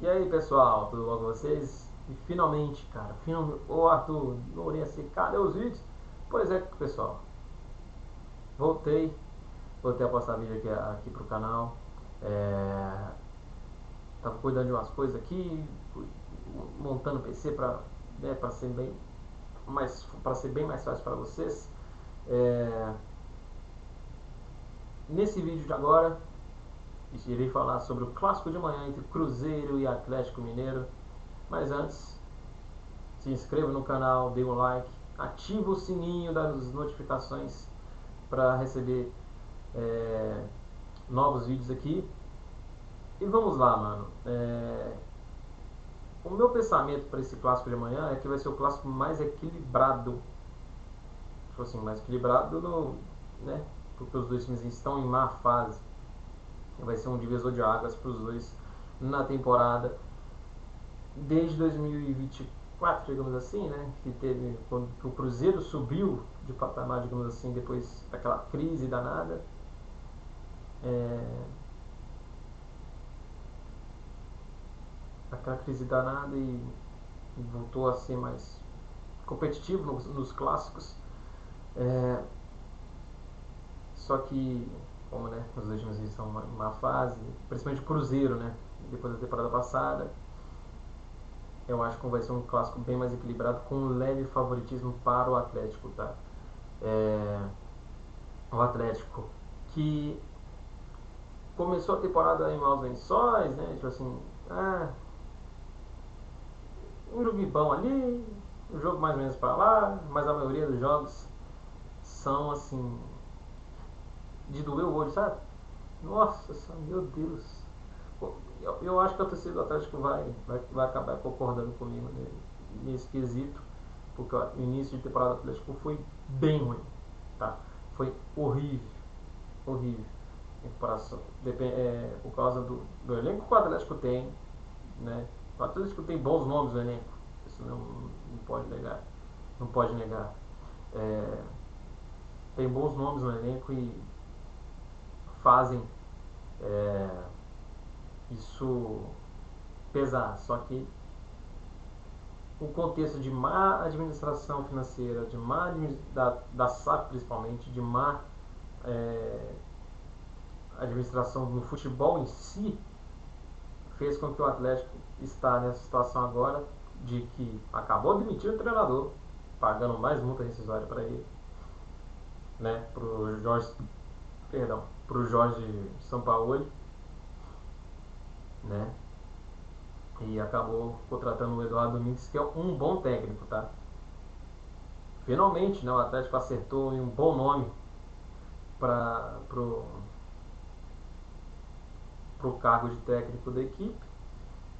E aí pessoal, tudo bom com vocês? E finalmente, cara, Ô Arthur, Lourenço, cadê os vídeos? Pois é, pessoal, voltei, voltei a postar vídeo aqui pro canal. É, Tava cuidando de umas coisas aqui, montando PC pra ser para ser bem mais fácil para vocês. É, Nesse vídeo de agora, irei falar sobre o clássico de manhã entre Cruzeiro e Atlético Mineiro. Mas antes, se inscreva no canal, dê um like, ativa o sininho das notificações para receber é, novos vídeos aqui. E vamos lá, mano. O meu pensamento para esse clássico de amanhã é que vai ser o clássico mais equilibrado. Tipo assim, mais equilibrado né? Porque os dois times estão em má fase. Vai ser um divisor de águas para os dois na temporada. Desde 2024, digamos assim, né? Que teve quando o Cruzeiro subiu de patamar, digamos assim, depois daquela crise danada. É, Aquela crise danada e voltou a ser mais competitivo nos clássicos. É, Só que, como né, os dois times estão em uma fase, principalmente o Cruzeiro, né? Depois da temporada passada, eu acho que vai ser um clássico bem mais equilibrado, com um leve favoritismo para o Atlético, tá? É, o Atlético que começou a temporada em maus lençóis, né? Tipo assim, um jogo bom ali, um jogo mais ou menos para lá, mas a maioria dos jogos são assim, de doer o olho, sabe? Nossa, meu Deus. Eu acho que a torcida do Atlético vai acabar concordando comigo nesse quesito, porque ó, o início de temporada do Atlético foi bem ruim, tá? Foi horrível, horrível. Em comparação, por causa do elenco que o Atlético tem, né? O Atlético tem bons nomes no elenco, isso não pode negar, não pode negar. É, Tem bons nomes no elenco e fazem é, isso pesar. Só que o contexto de má administração financeira, da SAF principalmente, de má é, administração no futebol em si, fez com que o Atlético está nessa situação agora de que acabou de demitir o treinador, pagando mais multa rescisória para ele, né, pro Jorge Sampaoli, né, e acabou contratando o Eduardo Domingues, que é um bom técnico, tá? Finalmente, né, o Atlético acertou em um bom nome para pro cargo de técnico da equipe.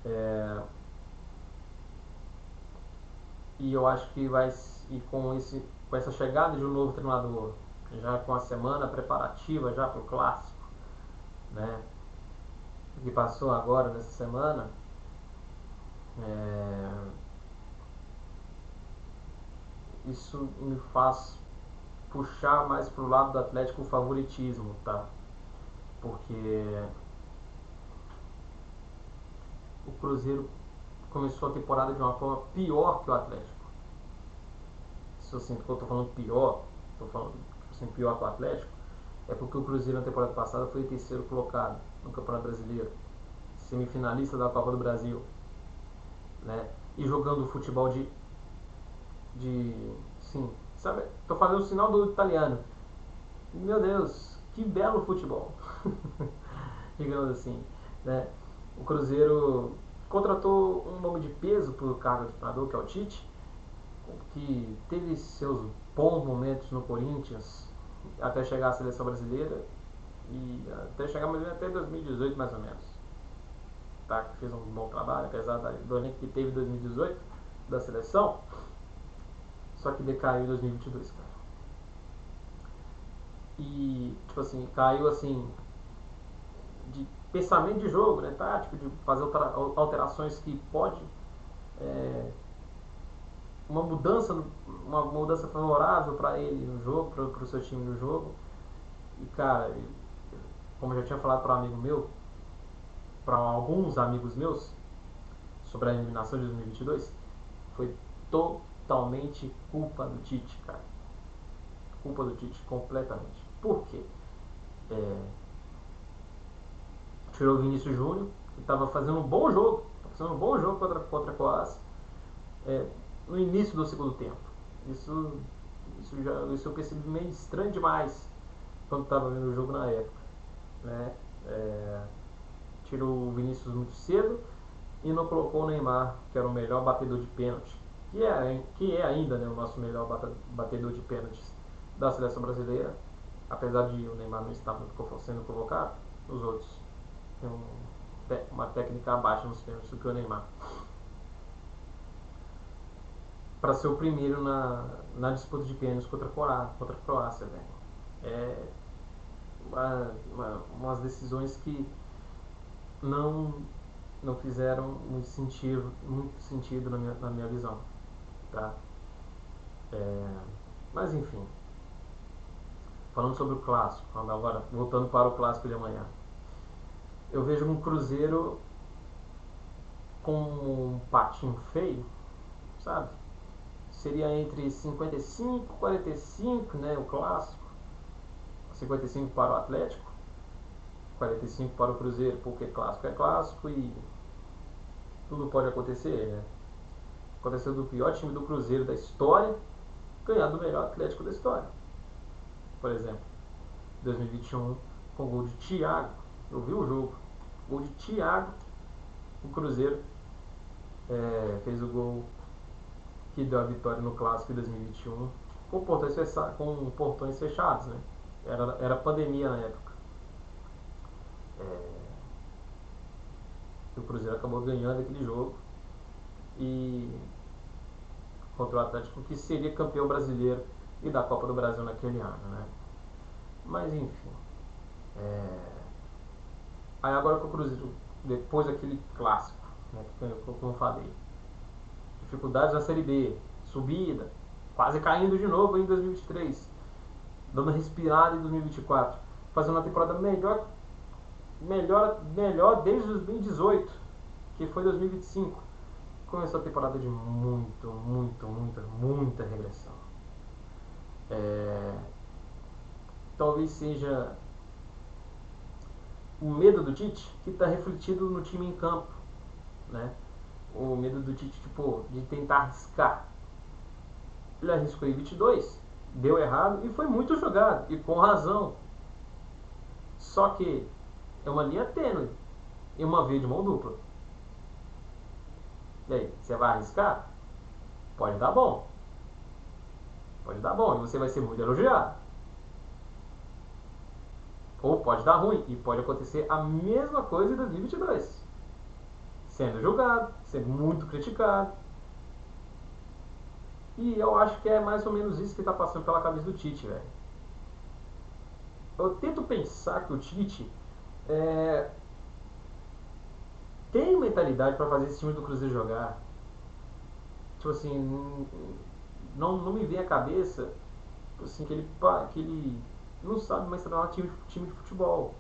É, e eu acho que com essa chegada de um novo treinador, já com a semana preparativa já para o clássico, né, que passou agora nessa semana, é, isso me faz puxar mais pro lado do Atlético o favoritismo, tá? Porque o Cruzeiro começou a temporada de uma forma pior que o Atlético. Se eu sinto que eu tô falando pior, tô falando assim, pior que o Atlético, é porque o Cruzeiro na temporada passada foi terceiro colocado no Campeonato Brasileiro, semifinalista da Copa do Brasil, né? E jogando futebol sim, sabe? Tô fazendo o sinal do italiano. Meu Deus, que belo futebol, digamos assim, né? O Cruzeiro contratou um nome de peso para o cargo de treinador, que é o Tite, que teve seus bons momentos no Corinthians até chegar à seleção brasileira e até chegar mais ou menos até 2018 mais ou menos, tá? Que fez um bom trabalho apesar do elenco que teve em 2018 da seleção, só que decaiu em 2022, cara. E tipo assim, caiu assim de pensamento de jogo, né, tático, de fazer alterações que pode é, uma mudança uma mudança favorável para ele no jogo, para o seu time no jogo. E cara, como eu já tinha falado para um amigo meu, para alguns amigos meus, sobre a eliminação de 2022, foi totalmente culpa do Tite, cara. Culpa do Tite completamente. Por quê? Tirou o Vinícius Júnior, que estava fazendo um bom jogo, contra a Croácia, no início do segundo tempo. Isso eu percebi meio estranho demais quando estava vendo o jogo na época, né? Tirou o Vinícius muito cedo e não colocou o Neymar, que era o melhor batedor de pênalti, que é ainda, né, o nosso melhor batedor de pênaltis da seleção brasileira, apesar de o Neymar não estar sendo convocado. Os outros têm uma técnica abaixo nos pênaltis do que o Neymar, para ser o primeiro na disputa de pênaltis contra a Croácia, velho. Umas decisões que não fizeram muito sentido na minha visão, tá? Mas enfim, falando sobre o clássico, agora voltando para o clássico de amanhã, eu vejo um Cruzeiro com um patinho feio, sabe? Seria entre 55 e 45, né, o clássico. 55 para o Atlético, 45 para o Cruzeiro, porque clássico é clássico e tudo pode acontecer, né? Aconteceu do pior time do Cruzeiro da história ganhar do melhor Atlético da história. Por exemplo, 2021, com o gol de Thiago. Eu vi o jogo. Gol de Thiago. O Cruzeiro fez o gol que deu a vitória no Clássico de 2021 com portões fechados, né? Era pandemia na época. O Cruzeiro acabou ganhando aquele jogo e contra o Atlético, que seria campeão brasileiro e da Copa do Brasil naquele ano, né? Mas enfim, aí agora que o Cruzeiro, depois daquele clássico, né, como eu falei, dificuldades na Série B, subida, quase caindo de novo em 2023, dando uma respirada em 2024, fazendo uma temporada melhor desde 2018, que foi 2025. Começou a temporada de muita regressão. Talvez seja o medo do Tite que está refletido no time em campo, né? O medo do Tite, tipo, de tentar arriscar. Ele arriscou em 22, deu errado e foi muito jogado, e com razão. Só que é uma linha tênue e uma via de mão dupla. E aí, você vai arriscar? Pode dar bom. Pode dar bom e você vai ser muito elogiado. Ou pode dar ruim e pode acontecer a mesma coisa em 2022. Sendo julgado, sendo muito criticado. E eu acho que é mais ou menos isso que está passando pela cabeça do Tite, velho. Eu tento pensar que o Tite tem mentalidade para fazer esse time do Cruzeiro jogar. Tipo assim, não me vem à cabeça assim, que ele não sabe mais treinar time de futebol.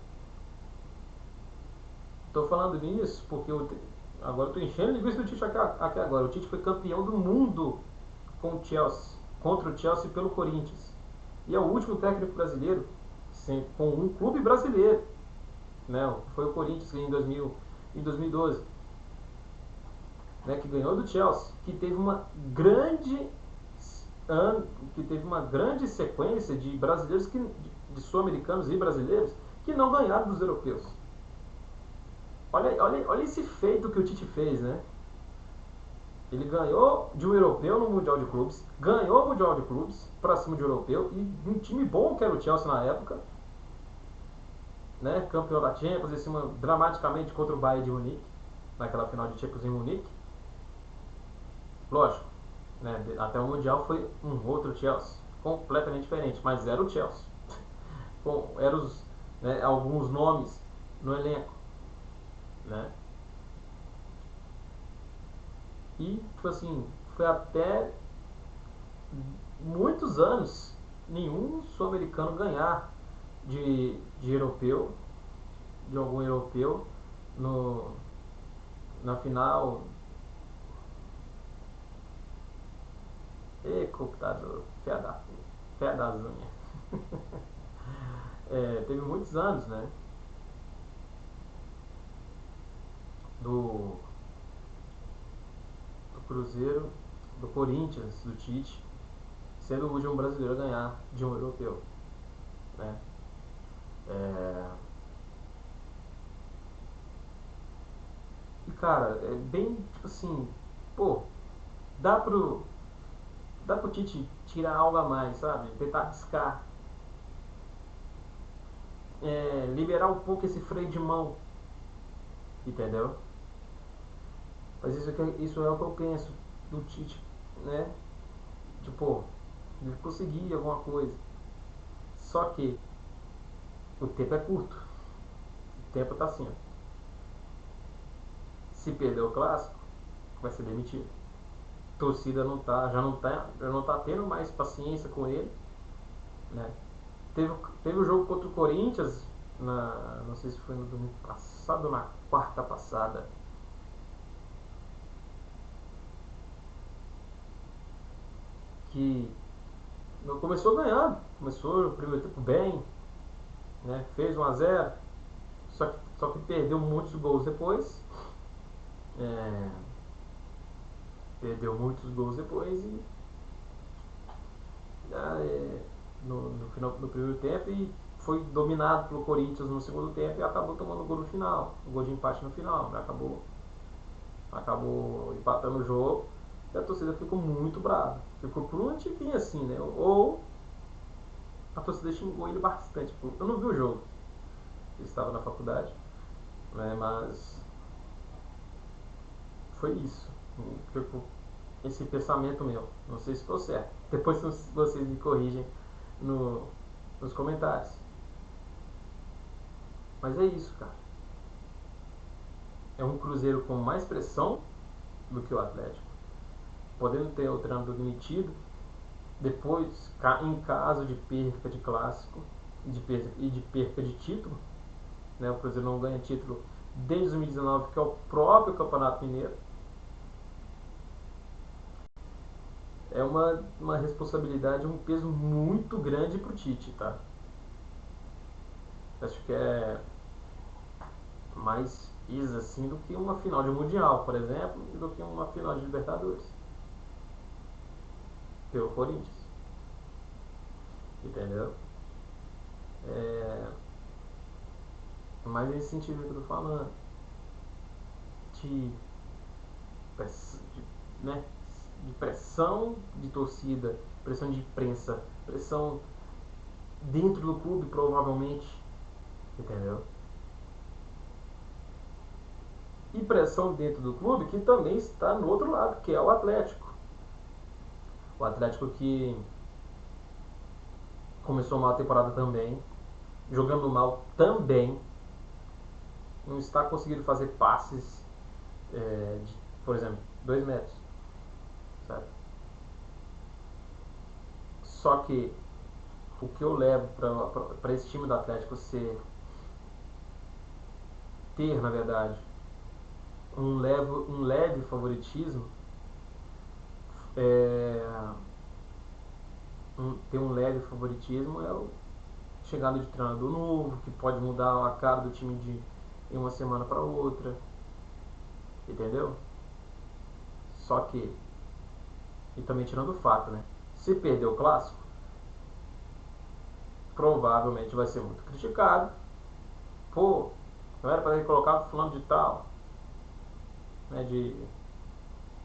Estou falando nisso porque agora estou enchendo linguiça do Tite aqui agora. O Tite foi campeão do mundo com o Chelsea, contra o Chelsea pelo Corinthians. E é o último técnico brasileiro com um clube brasileiro. Né? Foi o Corinthians em 2012. Né, que ganhou do Chelsea, que teve uma grande sequência de brasileiros, de sul-americanos e brasileiros que não ganharam dos europeus. Olha esse feito que o Tite fez, né? Ele ganhou de um europeu no Mundial de Clubes, ganhou o Mundial de Clubes para cima de um europeu e de um time bom que era o Chelsea na época, né? Campeão da Champions, em cima dramaticamente contra o Bayern de Munique, naquela final de Champions em Munique. Lógico, né, até o Mundial foi um outro Chelsea, completamente diferente, mas era o Chelsea. Eram alguns nomes no elenco. Né? E, tipo assim, foi até muitos anos nenhum sul-americano ganhar de europeu, de algum europeu, na final E computador, fé das unhas. Teve muitos anos, né? Do, do Cruzeiro, do Corinthians, do Tite, sendo o último brasileiro a ganhar de um europeu, né? É, e cara, é bem tipo assim, pô, dá pro, dá pro Tite tirar algo a mais, sabe? Tentar arriscar, liberar um pouco esse freio de mão, entendeu? Mas isso é o que eu penso do Tite, né? Tipo, ele conseguir alguma coisa. Só que o tempo é curto, o tempo tá assim, ó. Se perder o clássico, vai ser demitido. A torcida já não tá tendo mais paciência com ele, né? Teve, teve o jogo contra o Corinthians, não sei se foi no domingo passado ou na quarta passada, que começou ganhando, começou o primeiro tempo bem, né? Fez 1 a 0, só que perdeu muitos gols depois. É, perdeu muitos gols depois e no final do primeiro tempo e foi dominado pelo Corinthians no segundo tempo e acabou tomando o gol no final, o gol de empate no final, né? Acabou empatando o jogo e a torcida ficou muito brava. Ficou por um tiquinho assim, né? Ou a torcida xingou ele bastante. Eu não vi o jogo, eu estava na faculdade, né? Mas foi isso. Ficou esse pensamento meu. Não sei se estou certo. Depois vocês me corrigem no, nos comentários. Mas é isso, cara. É um Cruzeiro com mais pressão do que o Atlético, podendo ter o treinador demitido, depois, em caso de perca de clássico e de perca de título, né, o Cruzeiro não ganha título desde 2019, que é o próprio Campeonato Mineiro. É uma responsabilidade, um peso muito grande pro Tite, tá? Acho que é mais peso assim do que uma final de Mundial, por exemplo, e do que uma final de Libertadores pelo Corinthians, entendeu? É mais nesse sentido que eu tô falando, de, de, né, de pressão de torcida, pressão de imprensa, pressão dentro do clube provavelmente, entendeu? E pressão dentro do clube que também está no outro lado, que é o Atlético. O Atlético que começou mal a temporada também, jogando mal também, não está conseguindo fazer passes de, por exemplo, 2 metros, sabe? Só que o que eu levo para esse time do Atlético ter, na verdade, um leve favoritismo, é, ter um leve favoritismo é o chegada de treinador novo, que pode mudar a cara do time em uma semana para outra, entendeu? Só que, e também tirando o fato, né? Se perder o clássico, provavelmente vai ser muito criticado. Pô, não era para ter colocado fulano de tal, né?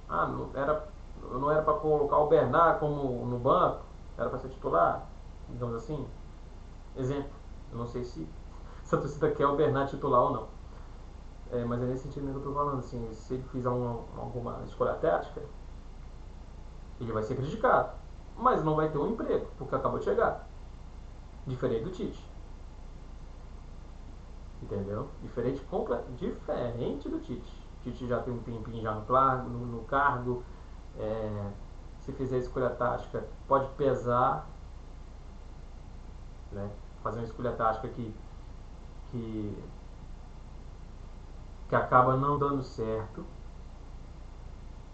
Não era para colocar o Bernard como no banco, era para ser titular, digamos assim. Exemplo, eu não sei se a torcida quer o Bernard titular ou não. Mas é nesse sentido que eu tô falando, assim, se ele fizer alguma escolha tática, ele vai ser criticado. Mas não vai ter um emprego, porque acabou de chegar. Diferente do Tite. Entendeu? Diferente do Tite. O Tite já tem um tempinho já no cargo. É, se fizer escolha tática, pode pesar, né? Fazer uma escolha tática que, que acaba não dando certo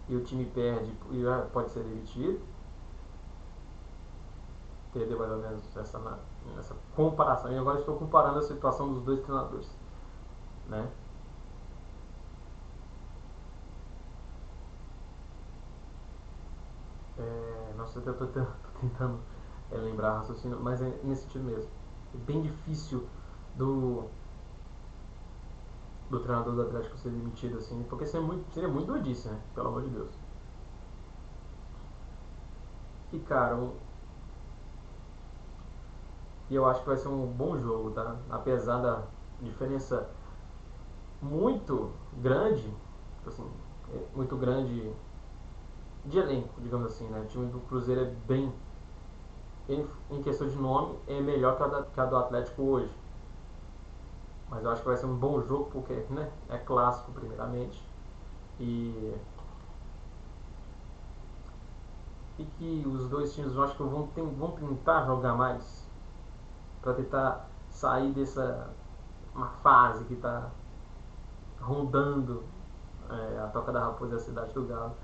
e o time perde e pode ser demitido. entender mais ou menos essa comparação. E agora estou comparando a situação dos dois treinadores, né? Nossa, eu tô tentando lembrar raciocínio, mas é nesse sentido mesmo. É bem difícil do, do treinador do Atlético ser demitido assim, porque seria muito doidice, né? Pelo amor de Deus. E cara, e eu acho que vai ser um bom jogo, tá? Apesar da diferença muito grande, tipo assim, muito grande de elenco, digamos assim, né? O time do Cruzeiro é bem, em questão de nome, é melhor que a do Atlético hoje. Mas eu acho que vai ser um bom jogo porque, né, é clássico primeiramente e, e que os dois times eu acho que vão tentar jogar mais para tentar sair dessa uma fase que está rondando a Toca da Raposa e a Cidade do Galo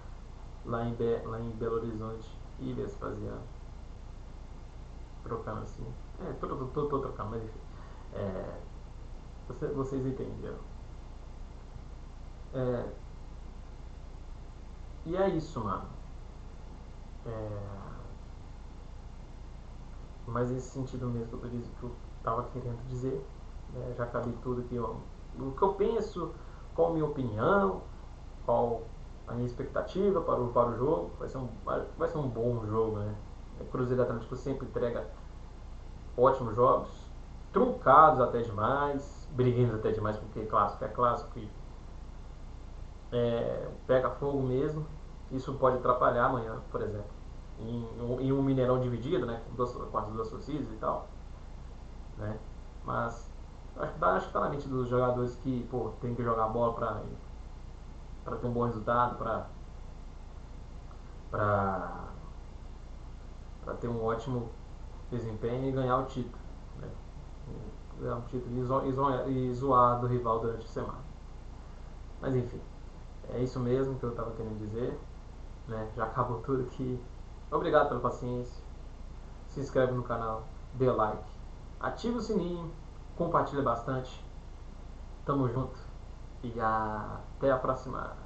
lá em Belo Horizonte e Vespasiano, trocando assim. Tô trocando, mas enfim. É, vocês entenderam. É, e é isso, mano. É, mas esse sentido mesmo que eu tava querendo dizer, né, já acabei tudo que o que eu penso, qual a minha opinião, qual a minha expectativa para o jogo. Vai ser um bom jogo, né? Cruzeiro Atlético sempre entrega ótimos jogos, truncados até demais, briguentos até demais, porque clássico é clássico e pega fogo mesmo. Isso pode atrapalhar amanhã, por exemplo. Em um Mineirão dividido, né? Com as duas torcidas e tal, né? Mas acho que tá na mente dos jogadores que, pô, tem que jogar bola pra ter um bom resultado, pra, pra ter um ótimo desempenho e ganhar o título, né? Ganhar o título e zoar do rival durante a semana. Mas enfim, é isso mesmo que eu tava querendo dizer, né? Já acabou tudo aqui. Obrigado pela paciência. Se inscreve no canal, dê like, ativa o sininho, compartilha bastante. Tamo junto e até a próxima.